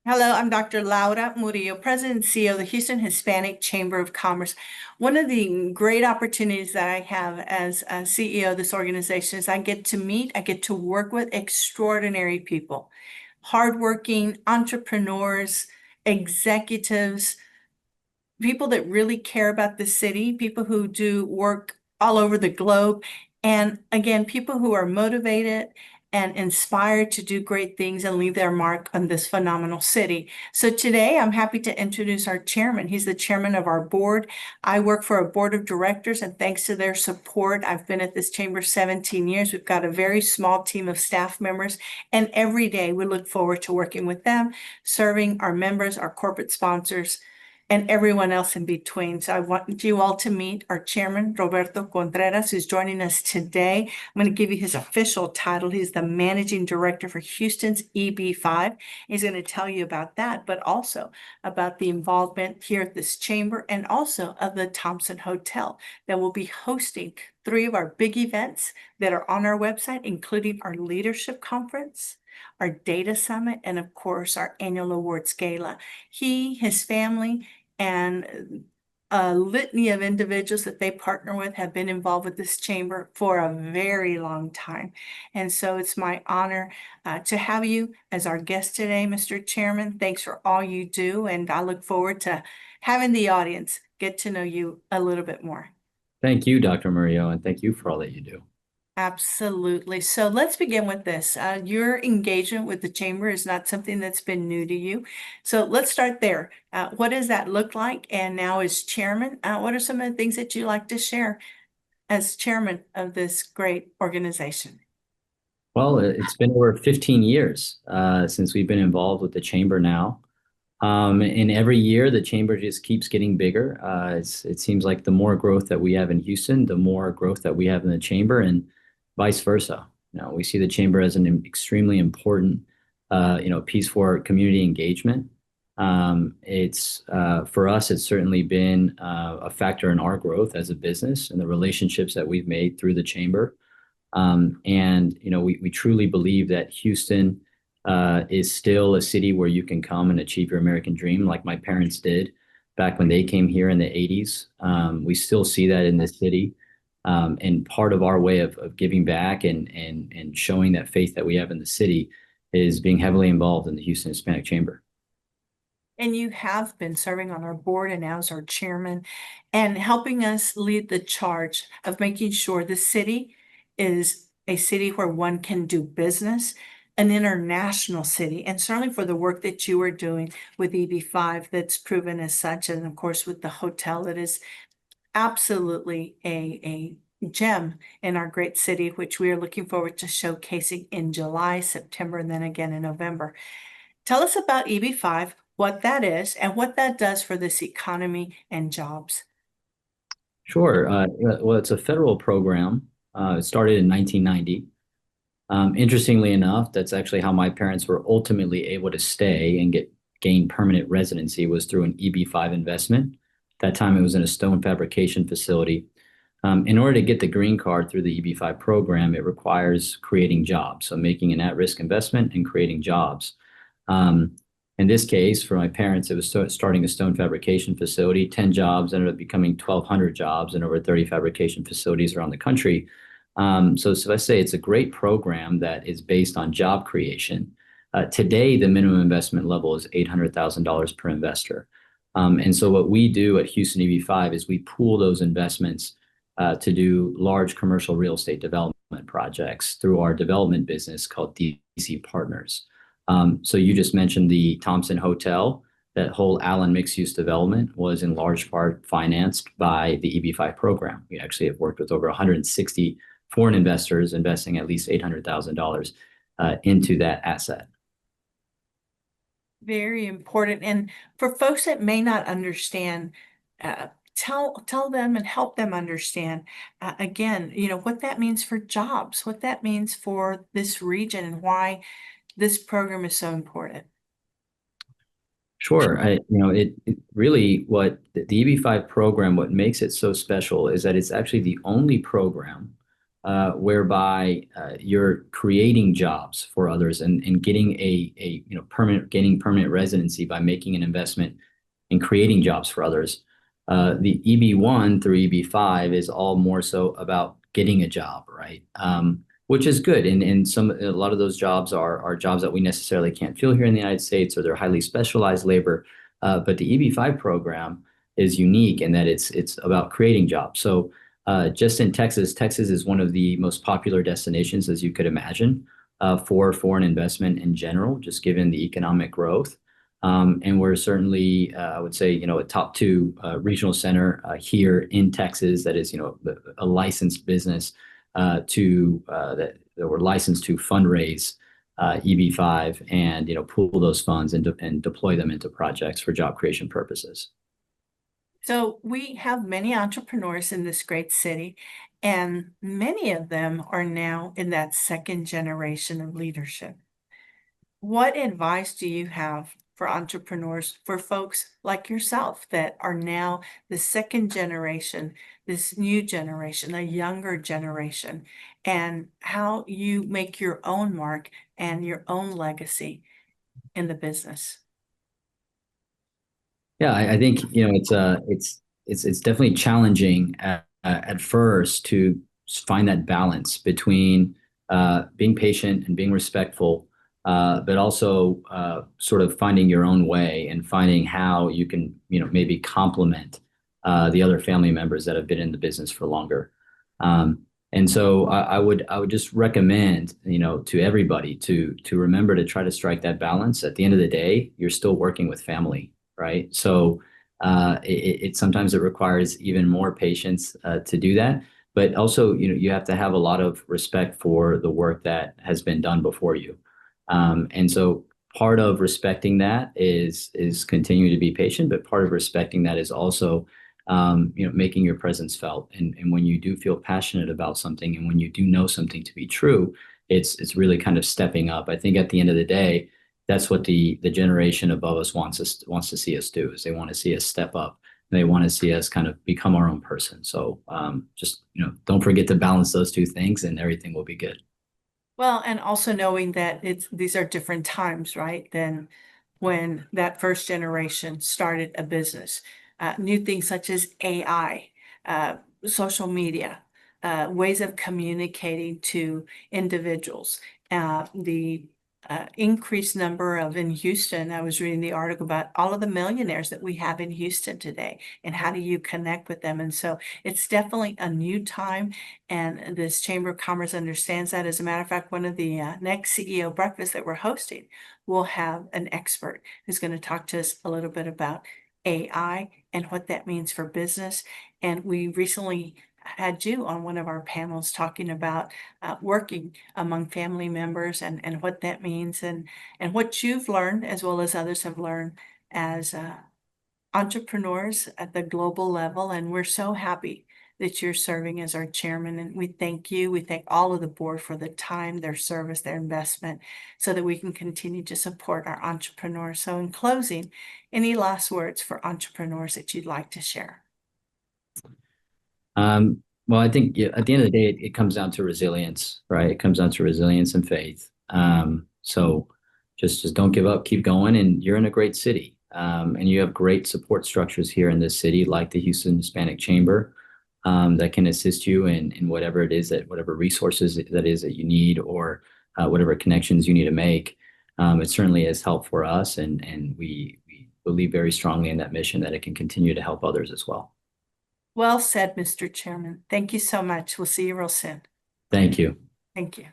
Hello, I'm Dr. Laura Murillo, President and CEO of the Houston Hispanic Chamber of Commerce. One of the great opportunities that I have as a CEO of this organization is I get to work with extraordinary people, hardworking entrepreneurs, executives, people that really care about the city, people who do work all over the globe, and again, people who are motivated and inspired to do great things and leave their mark on this phenomenal city. So today I'm happy to introduce our chairman. He's the chairman of our board. I work for a board of directors, and thanks to their support, I've been at this chamber 17 years. We've got a very small team of staff members, and every day we look forward to working with them, serving our members, our corporate sponsors, and everyone else in between. So I want you all to meet our chairman, Roberto Contreras, who's joining us today. I'm going to give you his official title. He's the managing director for Houston's EB5. He's going to tell you about that, but also about the involvement here at this chamber and also of the Thompson Hotel that will be hosting three of our big events that are on our website, including our leadership conference, our data summit, and of course, our annual awards gala. He, his family, and a litany of individuals that they partner with have been involved with this chamber for a very long time. And so it's my honor to have you as our guest today, Mr. Chairman. Thanks for all you do, and I look forward to having the audience get to know you a little bit more. Thank you, Dr. Murillo, and thank you for all that you do. Absolutely. So let's begin with this. Your engagement with the chamber is not something that's been new to you. So let's start there. What does that look like? And now as chairman, what are some of the things that you like to share as chairman of this great organization? Well, it's been over 15 years since we've been involved with the chamber now. And every year, the chamber just keeps getting bigger. It seems like the more growth that we have in Houston, the more growth that we have in the chamber, and vice versa. Now, we see the chamber as an extremely important, piece for community engagement. It's for us, it's certainly been a factor in our growth as a business and the relationships that we've made through the chamber. We truly believe that Houston is still a city where you can come and achieve your American dream, like my parents did back when they came here in the 80s. We still see that in this city. And part of our way of giving back and showing that faith that we have in the city is being heavily involved in the Houston Hispanic Chamber. And you have been serving on our board and now as our chairman and helping us lead the charge of making sure the city is a city where one can do business, an international city, and certainly for the work that you are doing with EB5 that's proven as such, and of course with the hotel that is absolutely a gem in our great city, which we are looking forward to showcasing in July, September, and then again in November. Tell us about EB5, what that is, and what that does for this economy and jobs. Sure. Well, it's a federal program. It started in 1990. Interestingly enough, that's actually how my parents were ultimately able to stay and gain permanent residency was through an EB5 investment. At that time, it was in a stone fabrication facility. In order to get the green card through the EB5 program, it requires creating jobs, so making an at-risk investment and creating jobs. In this case, for my parents, it was starting a stone fabrication facility. 10 jobs ended up becoming 1,200 jobs in over 30 fabrication facilities around the country. So I say it's a great program that is based on job creation. Today, the minimum investment level is $800,000 per investor. And so what we do at Houston EB5 is we pool those investments to do large commercial real estate development projects through our development business called DC Partners. So you just mentioned the Thompson Hotel. That whole Allen mixed-use development was in large part financed by the EB5 program. We actually have worked with over 160 foreign investors investing at least $800,000 into that asset. Very important. And for folks that may not understand, tell them and help them understand again, what that means for jobs, what that means for this region, and why this program is so important. Sure. It really what the EB5 program, what makes it so special is that it's actually the only program whereby you're creating jobs for others and getting gaining permanent residency by making an investment in creating jobs for others. The EB1 through EB5 is all more so about getting a job, right? Which is good. And a lot of those jobs are jobs that we necessarily can't fill here in the United States, or they're highly specialized labor. But the EB5 program is unique in that it's about creating jobs. So just in Texas is one of the most popular destinations, as you could imagine, for foreign investment in general, just given the economic growth. And we're certainly, I would say, a top two regional center here in Texas that is, a licensed business that we're licensed to fundraise EB5 and, pool those funds and deploy them into projects for job creation purposes. So we have many entrepreneurs in this great city, and many of them are now in that second generation of leadership. What advice do you have for entrepreneurs, for folks like yourself that are now the second generation, this new generation, a younger generation, and how you make your own mark and your own legacy in the business? Yeah, I think it's definitely challenging at first to find that balance between being patient and being respectful, but also sort of finding your own way and finding how you can maybe complement the other family members that have been in the business for longer. And so I would just recommend to everybody to remember to try to strike that balance. At the end of the day, you're still working with family. Right. So sometimes it requires even more patience to do that. But also, you have to have a lot of respect for the work that has been done before you. And so part of respecting that is continuing to be patient, but part of respecting that is also making your presence felt. And when you do feel passionate about something and when you do know something to be true, it's really kind of stepping up. I think at the end of the day, that's what the generation above us wants to see us do, is they want to see us step up. They want to see us kind of become our own person. So just don't forget to balance those two things and everything will be good. Well, and also knowing that these are different times, right? Than when that first generation started a business. New things such as AI, social media, ways of communicating to individuals, the increased number of in Houston. I was reading the article about all of the millionaires that we have in Houston today, and how do you connect with them? And so it's definitely a new time, and this Chamber of Commerce understands that. As a matter of fact, one of the next CEO breakfasts that we're hosting will have an expert who's going to talk to us a little bit about AI and what that means for business. And we recently had you on one of our panels talking about working among family members and what that means, and what you've learned as well as others have learned as entrepreneurs at the global level. And we're so happy that you're serving as our chairman, and we thank you. We thank all of the board for the time, their service, their investment, so that we can continue to support our entrepreneurs. So in closing, any last words for entrepreneurs that you'd like to share? Well, I think at the end of the day, it comes down to resilience, right? It comes down to resilience and faith. So just don't give up, keep going, and you're in a great city. And you have great support structures here in this city, like the Houston Hispanic Chamber, that can assist you in whatever it is whatever resources that you need, or whatever connections you need to make. It certainly has helped for us, and we believe very strongly in that mission, that it can continue to help others as well. Well said, Mr. Chairman. Thank you so much. We'll see you real soon. Thank you. Thank you.